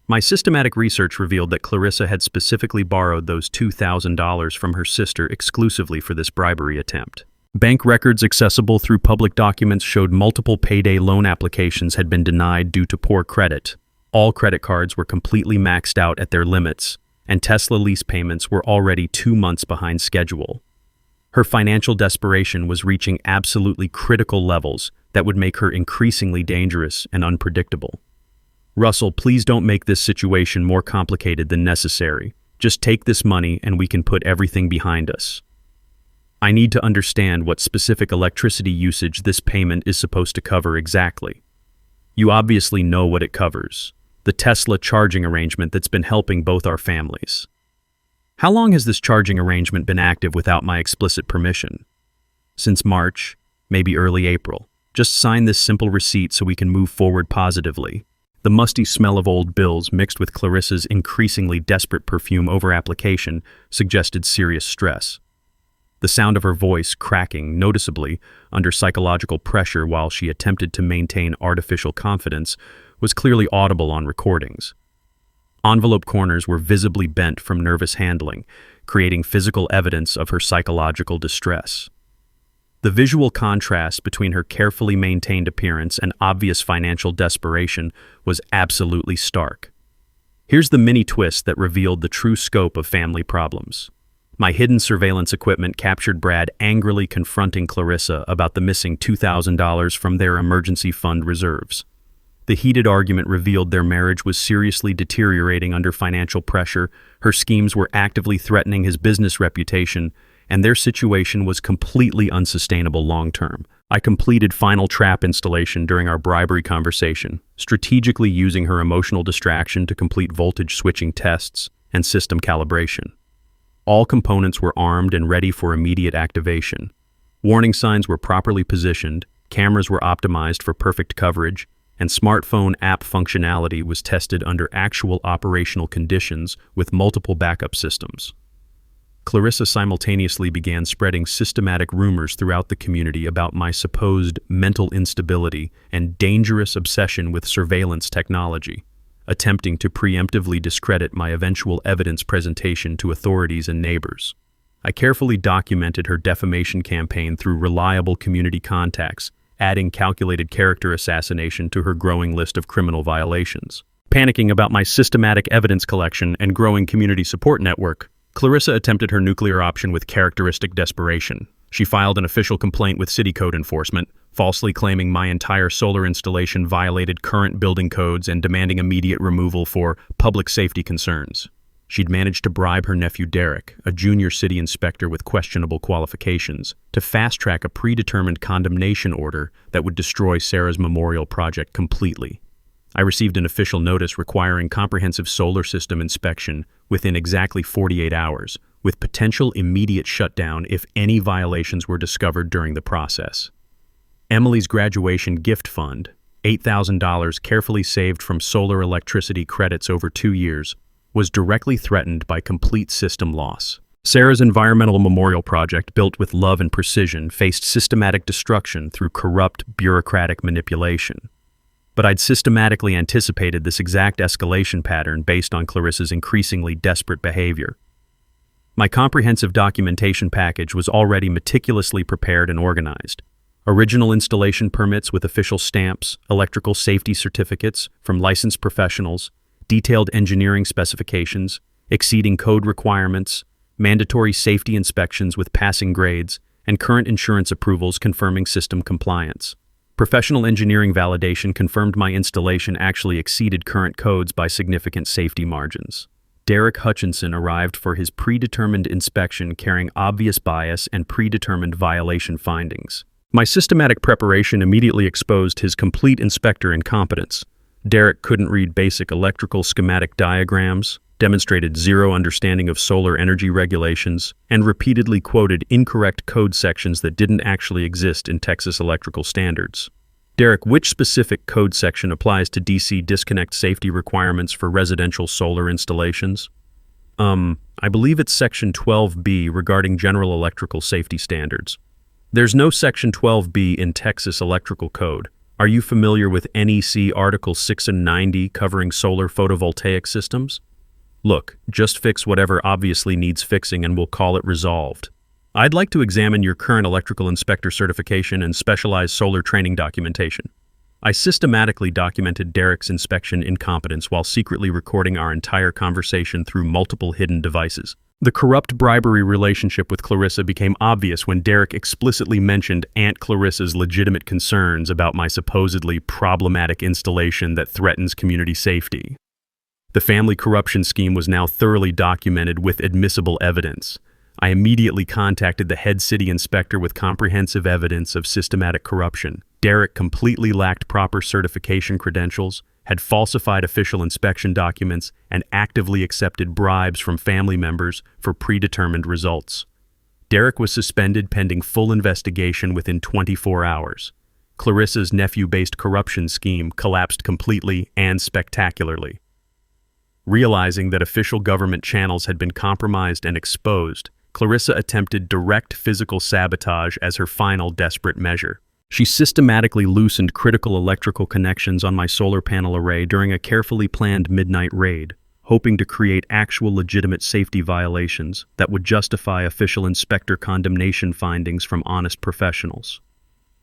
My systematic research revealed that Clarissa had specifically borrowed those $2,000 from her sister exclusively for this bribery attempt. Bank records accessible through public documents showed multiple payday loan applications had been denied due to poor credit. All credit cards were completely maxed out at their limits, and Tesla lease payments were already 2 months behind schedule. Her financial desperation was reaching absolutely critical levels that would make her increasingly dangerous and unpredictable. "Russell, please don't make this situation more complicated than necessary. Just take this money and we can put everything behind us. I need to understand what specific electricity usage this payment is supposed to cover exactly. You obviously know what it covers. The Tesla charging arrangement that's been helping both our families. How long has this charging arrangement been active without my explicit permission?" "Since March, maybe early April. Just sign this simple receipt so we can move forward positively." The musty smell of old bills mixed with Clarissa's increasingly desperate perfume over application suggested serious stress. The sound of her voice cracking noticeably under psychological pressure while she attempted to maintain artificial confidence was clearly audible on recordings. Envelope corners were visibly bent from nervous handling, creating physical evidence of her psychological distress. The visual contrast between her carefully maintained appearance and obvious financial desperation was absolutely stark. Here's the mini twist that revealed the true scope of family problems. My hidden surveillance equipment captured Brad angrily confronting Clarissa about the missing $2,000 from their emergency fund reserves. The heated argument revealed their marriage was seriously deteriorating under financial pressure, her schemes were actively threatening his business reputation, and their situation was completely unsustainable long-term. I completed final trap installation during our bribery conversation, strategically using her emotional distraction to complete voltage switching tests and system calibration. All components were armed and ready for immediate activation. Warning signs were properly positioned, cameras were optimized for perfect coverage, and smartphone app functionality was tested under actual operational conditions with multiple backup systems. Clarissa simultaneously began spreading systematic rumors throughout the community about my supposed mental instability and dangerous obsession with surveillance technology. attempting to preemptively discredit my eventual evidence presentation to authorities and neighbors. I carefully documented her defamation campaign through reliable community contacts, adding calculated character assassination to her growing list of criminal violations. Panicking about my systematic evidence collection and growing community support network, Clarissa attempted her nuclear option with characteristic desperation. She filed an official complaint with city code enforcement, falsely claiming my entire solar installation violated current building codes and demanding immediate removal for public safety concerns. She'd managed to bribe her nephew Derek, a junior city inspector with questionable qualifications, to fast-track a predetermined condemnation order that would destroy Sarah's memorial project completely. I received an official notice requiring comprehensive solar system inspection within exactly 48 hours, with potential immediate shutdown if any violations were discovered during the process. Emily's graduation gift fund, $8,000 carefully saved from solar electricity credits over 2 years, was directly threatened by complete system loss. Sarah's environmental memorial project, built with love and precision, faced systematic destruction through corrupt, bureaucratic manipulation. But I'd systematically anticipated this exact escalation pattern based on Clarissa's increasingly desperate behavior. My comprehensive documentation package was already meticulously prepared and organized. Original installation permits with official stamps, electrical safety certificates from licensed professionals, detailed engineering specifications, exceeding code requirements, mandatory safety inspections with passing grades, and current insurance approvals confirming system compliance. Professional engineering validation confirmed my installation actually exceeded current codes by significant safety margins. Derek Hutchinson arrived for his predetermined inspection carrying obvious bias and predetermined violation findings. My systematic preparation immediately exposed his complete inspector incompetence. Derek couldn't read basic electrical schematic diagrams, demonstrated zero understanding of solar energy regulations, and repeatedly quoted incorrect code sections that didn't actually exist in Texas electrical standards. Derek, which specific code section applies to DC disconnect safety requirements for residential solar installations? I believe it's Section 12B regarding general electrical safety standards. There's no Section 12B in Texas electrical code. Are you familiar with NEC Article 6 and 90 covering solar photovoltaic systems? Look, just fix whatever obviously needs fixing and we'll call it resolved. I'd like to examine your current electrical inspector certification and specialized solar training documentation. I systematically documented Derek's inspection incompetence while secretly recording our entire conversation through multiple hidden devices. The corrupt bribery relationship with Clarissa became obvious when Derek explicitly mentioned Aunt Clarissa's legitimate concerns about my supposedly problematic installation that threatens community safety. The family corruption scheme was now thoroughly documented with admissible evidence. I immediately contacted the head city inspector with comprehensive evidence of systematic corruption. Derek completely lacked proper certification credentials, had falsified official inspection documents, and actively accepted bribes from family members for predetermined results. Derek was suspended pending full investigation within 24 hours. Clarissa's nephew-based corruption scheme collapsed completely and spectacularly. Realizing that official government channels had been compromised and exposed, Clarissa attempted direct physical sabotage as her final desperate measure. She systematically loosened critical electrical connections on my solar panel array during a carefully planned midnight raid, hoping to create actual legitimate safety violations that would justify official inspector condemnation findings from honest professionals.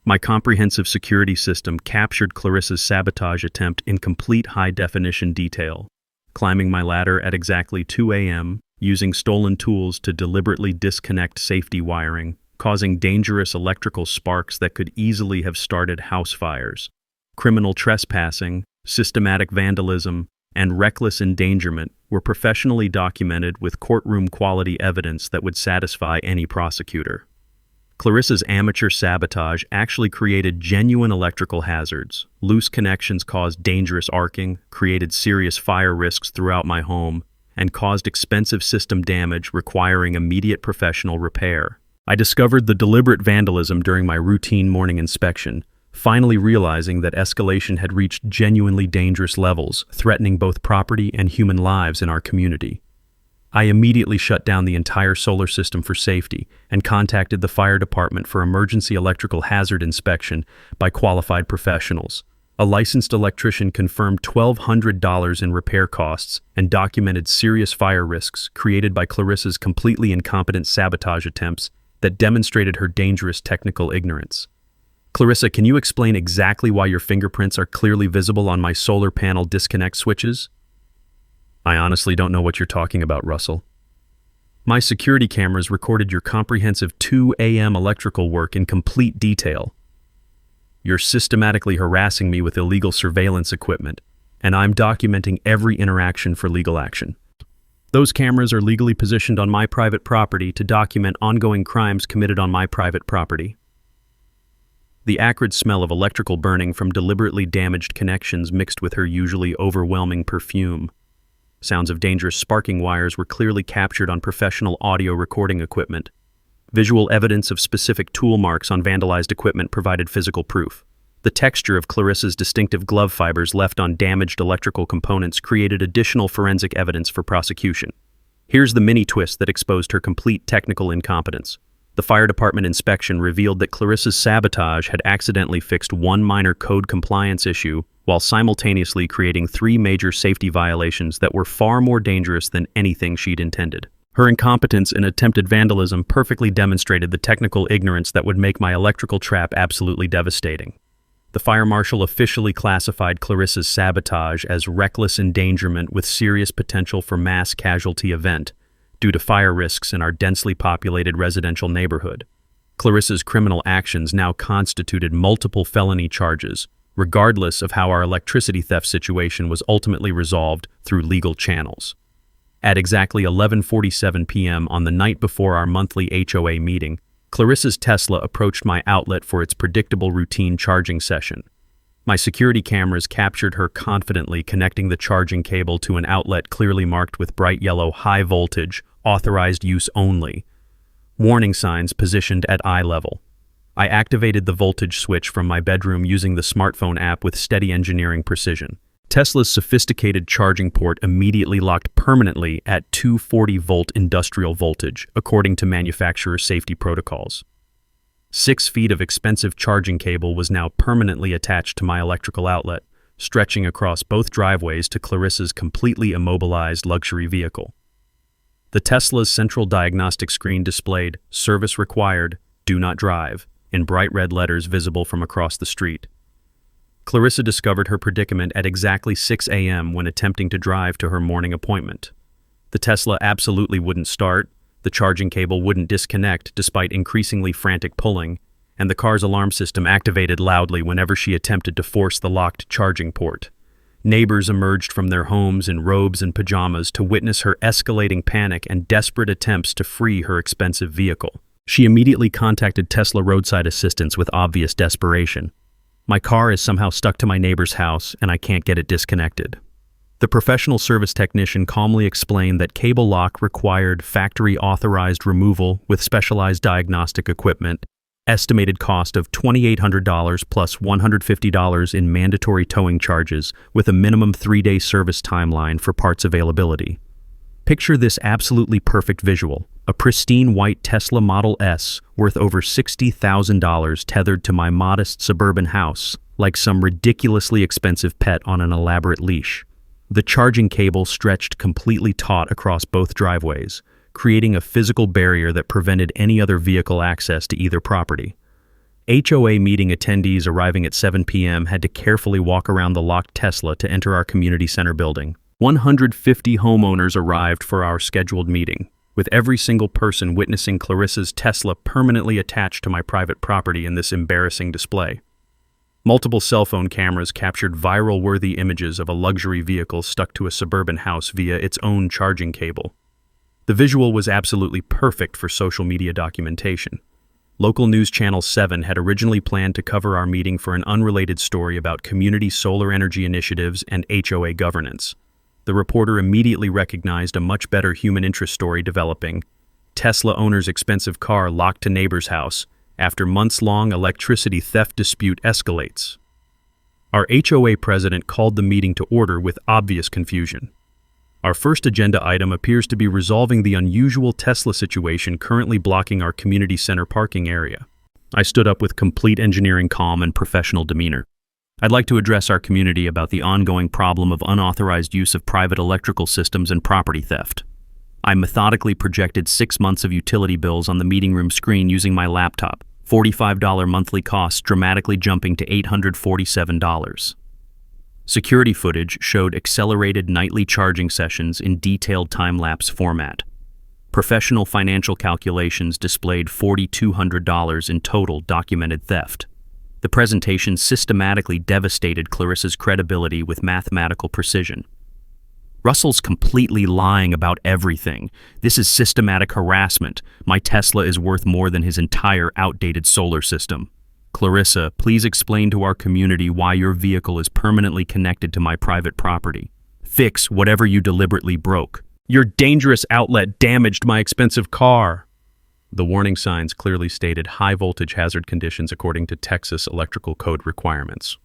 My comprehensive security system captured Clarissa's sabotage attempt in complete high-definition detail, climbing my ladder at exactly 2 a.m., using stolen tools to deliberately disconnect safety wiring, causing dangerous electrical sparks that could easily have started house fires. Criminal trespassing, systematic vandalism, and reckless endangerment were professionally documented with courtroom-quality evidence that would satisfy any prosecutor. Clarissa's amateur sabotage actually created genuine electrical hazards. Loose connections caused dangerous arcing, created serious fire risks throughout my home, and caused expensive system damage requiring immediate professional repair. I discovered the deliberate vandalism during my routine morning inspection, finally realizing that Escalation had reached genuinely dangerous levels, threatening both property and human lives in our community. I immediately shut down the entire solar system for safety and contacted the fire department for emergency electrical hazard inspection by qualified professionals. A licensed electrician confirmed $1,200 in repair costs and documented serious fire risks created by Clarissa's completely incompetent sabotage attempts that demonstrated her dangerous technical ignorance. Clarissa, can you explain exactly why your fingerprints are clearly visible on my solar panel disconnect switches? I honestly don't know what you're talking about, Russell. My security cameras recorded your comprehensive 2 a.m. electrical work in complete detail. You're systematically harassing me with illegal surveillance equipment, and I'm documenting every interaction for legal action. Those cameras are legally positioned on my private property to document ongoing crimes committed on my private property. The acrid smell of electrical burning from deliberately damaged connections mixed with her usually overwhelming perfume. Sounds of dangerous sparking wires were clearly captured on professional audio recording equipment. Visual evidence of specific tool marks on vandalized equipment provided physical proof. The texture of Clarissa's distinctive glove fibers left on damaged electrical components created additional forensic evidence for prosecution. Here's the mini twist that exposed her complete technical incompetence. The fire department inspection revealed that Clarissa's sabotage had accidentally fixed one minor code compliance issue while simultaneously creating 3 major safety violations that were far more dangerous than anything she'd intended. Her incompetence and attempted vandalism perfectly demonstrated the technical ignorance that would make my electrical trap absolutely devastating. The fire marshal officially classified Clarissa's sabotage as reckless endangerment with serious potential for mass casualty event due to fire risks in our densely populated residential neighborhood. Clarissa's criminal actions now constituted multiple felony charges, regardless of how our electricity theft situation was ultimately resolved through legal channels. At exactly 11:47 p.m. on the night before our monthly HOA meeting, Clarissa's Tesla approached my outlet for its predictable routine charging session. My security cameras captured her confidently connecting the charging cable to an outlet clearly marked with bright yellow high voltage, authorized use only. Warning signs positioned at eye level. I activated the voltage switch from my bedroom using the smartphone app with steady engineering precision. Tesla's sophisticated charging port immediately locked permanently at 240-volt industrial voltage, according to manufacturer safety protocols. 6 feet of expensive charging cable was now permanently attached to my electrical outlet, stretching across both driveways to Clarissa's completely immobilized luxury vehicle. The Tesla's central diagnostic screen displayed "Service required, do not drive" in bright red letters visible from across the street. Clarissa discovered her predicament at exactly 6 a.m. when attempting to drive to her morning appointment. The Tesla absolutely wouldn't start, the charging cable wouldn't disconnect despite increasingly frantic pulling, and the car's alarm system activated loudly whenever she attempted to force the locked charging port. Neighbors emerged from their homes in robes and pajamas to witness her escalating panic and desperate attempts to free her expensive vehicle. She immediately contacted Tesla roadside assistance with obvious desperation. My car is somehow stuck to my neighbor's house, and I can't get it disconnected. The professional service technician calmly explained that cable lock required factory-authorized removal with specialized diagnostic equipment, estimated cost of $2,800 plus $150 in mandatory towing charges, with a minimum 3-day service timeline for parts availability. Picture this absolutely perfect visual: a pristine white Tesla Model S worth over $60,000 tethered to my modest suburban house, like some ridiculously expensive pet on an elaborate leash. The charging cable stretched completely taut across both driveways, creating a physical barrier that prevented any other vehicle access to either property. HOA meeting attendees arriving at 7 p.m. had to carefully walk around the locked Tesla to enter our community center building. 150 homeowners arrived for our scheduled meeting, with every single person witnessing Clarissa's Tesla permanently attached to my private property in this embarrassing display. Multiple cell phone cameras captured viral-worthy images of a luxury vehicle stuck to a suburban house via its own charging cable. The visual was absolutely perfect for social media documentation. Local news channel 7 had originally planned to cover our meeting for an unrelated story about community solar energy initiatives and HOA governance. The reporter immediately recognized a much better human interest story developing: Tesla owner's expensive car locked to neighbor's house after months-long electricity theft dispute escalates. Our HOA president called the meeting to order with obvious confusion. Our first agenda item appears to be resolving the unusual Tesla situation currently blocking our community center parking area. I stood up with complete engineering calm and professional demeanor. I'd like to address our community about the ongoing problem of unauthorized use of private electrical systems and property theft. I methodically projected 6 months of utility bills on the meeting room screen using my laptop, $45 monthly costs dramatically jumping to $847. Security footage showed accelerated nightly charging sessions in detailed time-lapse format. Professional financial calculations displayed $4,200 in total documented theft. The presentation systematically devastated Clarissa's credibility with mathematical precision. Russell's completely lying about everything. This is systematic harassment. My Tesla is worth more than his entire outdated solar system. Clarissa, please explain to our community why your vehicle is permanently connected to my private property. Fix whatever you deliberately broke. Your dangerous outlet damaged my expensive car. The warning signs clearly stated high voltage hazard conditions according to Texas electrical code requirements.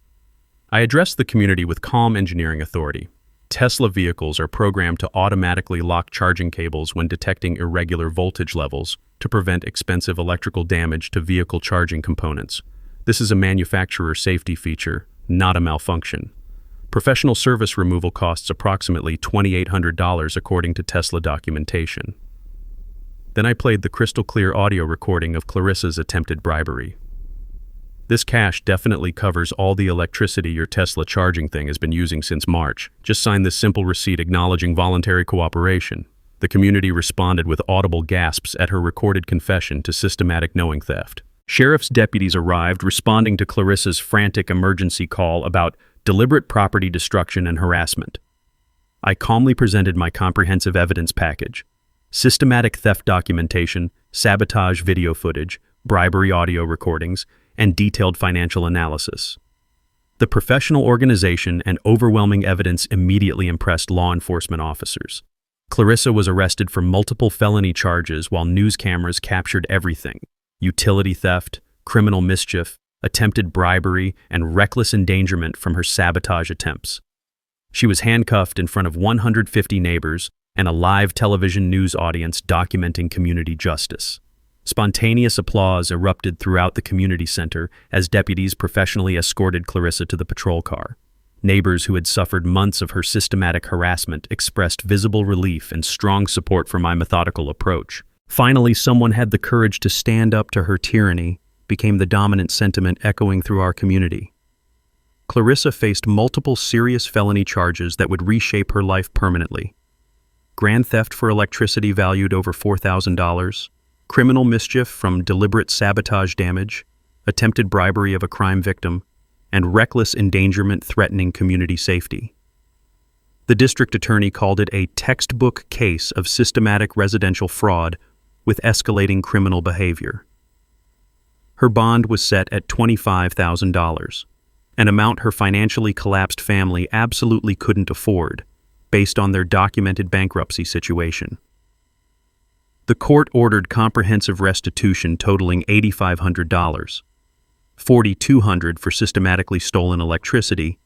I addressed the community with calm engineering authority. Tesla vehicles are programmed to automatically lock charging cables when detecting irregular voltage levels to prevent expensive electrical damage to vehicle charging components. This is a manufacturer safety feature, not a malfunction. Professional service removal costs approximately $2,800 according to Tesla documentation. Then I played the crystal clear audio recording of Clarissa's attempted bribery. This cash definitely covers all the electricity your Tesla charging thing has been using since March. Just sign this simple receipt acknowledging voluntary cooperation. The community responded with audible gasps at her recorded confession to systematic knowing theft. Sheriff's deputies arrived responding to Clarissa's frantic emergency call about deliberate property destruction and harassment. I calmly presented my comprehensive evidence package: systematic theft documentation, sabotage video footage, bribery audio recordings, and detailed financial analysis. The professional organization and overwhelming evidence immediately impressed law enforcement officers. Clarissa was arrested for multiple felony charges while news cameras captured everything: utility theft, criminal mischief, attempted bribery, and reckless endangerment from her sabotage attempts. She was handcuffed in front of 150 neighbors and a live television news audience documenting community justice. Spontaneous applause erupted throughout the community center as deputies professionally escorted Clarissa to the patrol car. Neighbors who had suffered months of her systematic harassment expressed visible relief and strong support for my methodical approach. Finally, someone had the courage to stand up to her tyranny, became the dominant sentiment echoing through our community. Clarissa faced multiple serious felony charges that would reshape her life permanently: grand theft for electricity valued over $4,000, criminal mischief from deliberate sabotage damage, attempted bribery of a crime victim, and reckless endangerment threatening community safety. The district attorney called it a textbook case of systematic residential fraud with escalating criminal behavior. Her bond was set at $25,000, an amount her financially collapsed family absolutely couldn't afford, based on their documented bankruptcy situation. The court ordered comprehensive restitution totaling $8,500, $4,200 for systematically stolen electricity,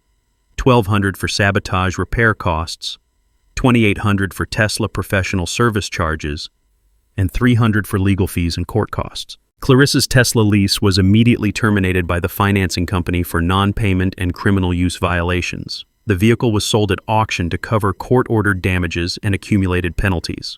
$1,200 for sabotage repair costs, $2,800 for Tesla professional service charges, and $300 for legal fees and court costs. Clarissa's Tesla lease was immediately terminated by the financing company for non-payment and criminal use violations. The vehicle was sold at auction to cover court-ordered damages and accumulated penalties.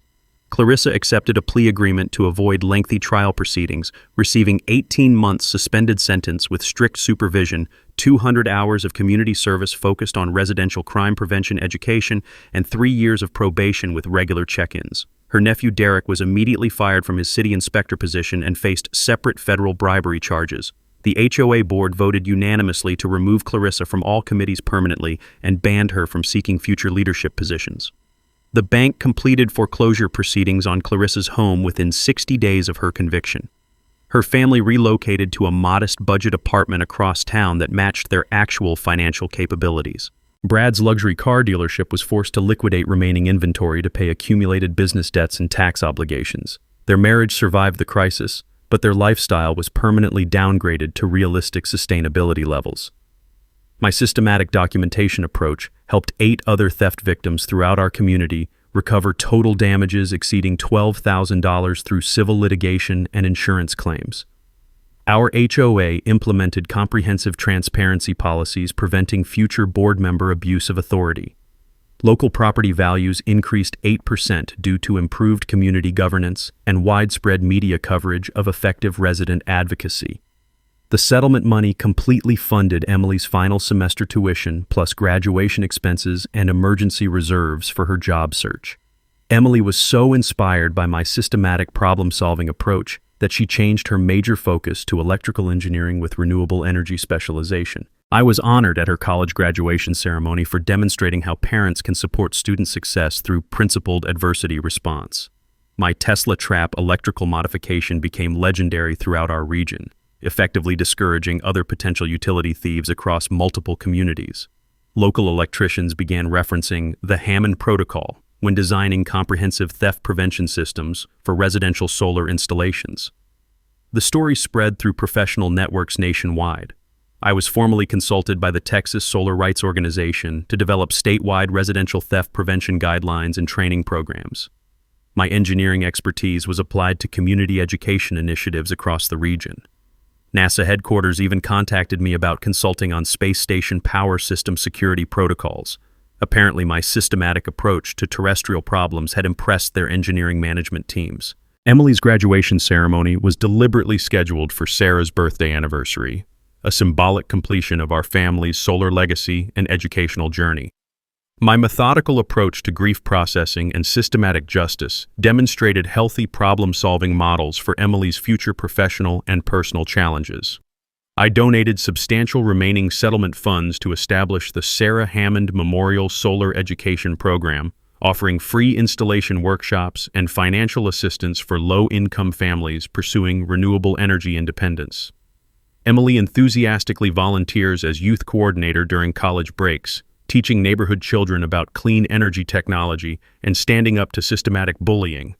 Clarissa accepted a plea agreement to avoid lengthy trial proceedings, receiving 18 months suspended sentence with strict supervision, 200 hours of community service focused on residential crime prevention education, and 3 years of probation with regular check-ins. Her nephew Derek was immediately fired from his city inspector position and faced separate federal bribery charges. The HOA board voted unanimously to remove Clarissa from all committees permanently and banned her from seeking future leadership positions. The bank completed foreclosure proceedings on Clarissa's home within 60 days of her conviction. Her family relocated to a modest budget apartment across town that matched their actual financial capabilities. Brad's luxury car dealership was forced to liquidate remaining inventory to pay accumulated business debts and tax obligations. Their marriage survived the crisis, but their lifestyle was permanently downgraded to realistic sustainability levels. My systematic documentation approach helped 8 other theft victims throughout our community recover total damages exceeding $12,000 through civil litigation and insurance claims. Our HOA implemented comprehensive transparency policies preventing future board member abuse of authority. Local property values increased 8% due to improved community governance and widespread media coverage of effective resident advocacy. The settlement money completely funded Emily's final semester tuition, plus graduation expenses and emergency reserves for her job search. Emily was so inspired by my systematic problem-solving approach that she changed her major focus to electrical engineering with renewable energy specialization. I was honored at her college graduation ceremony for demonstrating how parents can support student success through principled adversity response. My Tesla trap electrical modification became legendary throughout our region, effectively discouraging other potential utility thieves across multiple communities. Local electricians began referencing the Hammond Protocol when designing comprehensive theft prevention systems for residential solar installations. The story spread through professional networks nationwide. I was formally consulted by the Texas Solar Rights Organization to develop statewide residential theft prevention guidelines and training programs. My engineering expertise was applied to community education initiatives across the region. NASA headquarters even contacted me about consulting on space station power system security protocols. Apparently, my systematic approach to terrestrial problems had impressed their engineering management teams. Emily's graduation ceremony was deliberately scheduled for Sarah's birthday anniversary, a symbolic completion of our family's solar legacy and educational journey. My methodical approach to grief processing and systematic justice demonstrated healthy problem-solving models for Emily's future professional and personal challenges. I donated substantial remaining settlement funds to establish the Sarah Hammond Memorial Solar Education Program, offering free installation workshops and financial assistance for low-income families pursuing renewable energy independence. Emily enthusiastically volunteers as youth coordinator during college breaks, teaching neighborhood children about clean energy technology and standing up to systematic bullying.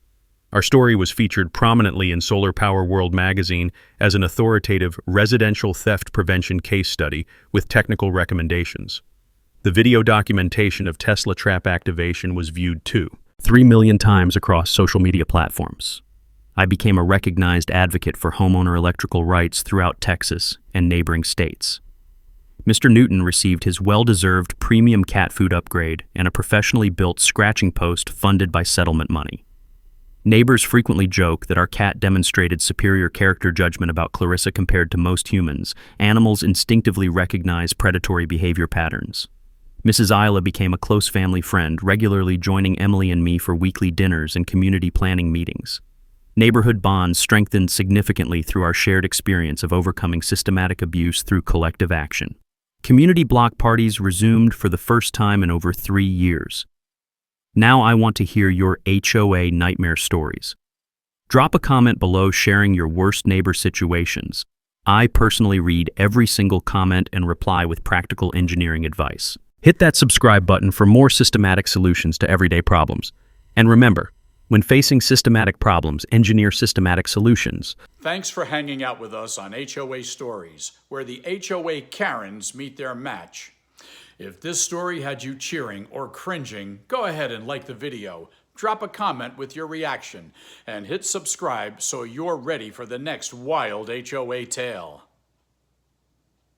Our story was featured prominently in Solar Power World magazine as an authoritative residential theft prevention case study with technical recommendations. The video documentation of Tesla trap activation was viewed 3 million times across social media platforms. I became a recognized advocate for homeowner electrical rights throughout Texas and neighboring states. Mr. Newton received his well-deserved premium cat food upgrade and a professionally built scratching post funded by settlement money. Neighbors frequently joke that our cat demonstrated superior character judgment about Clarissa compared to most humans. Animals instinctively recognize predatory behavior patterns. Mrs. Isla became a close family friend, regularly joining Emily and me for weekly dinners and community planning meetings. Neighborhood bonds strengthened significantly through our shared experience of overcoming systematic abuse through collective action. Community block parties resumed for the first time in over 3 years. Now I want to hear your HOA nightmare stories. Drop a comment below sharing your worst neighbor situations. I personally read every single comment and reply with practical engineering advice. Hit that subscribe button for more systematic solutions to everyday problems. And remember, when facing systematic problems, engineer systematic solutions. Thanks for hanging out with us on HOA Stories, where the HOA Karens meet their match. If this story had you cheering or cringing, go ahead and like the video, drop a comment with your reaction, and hit subscribe so you're ready for the next wild HOA tale.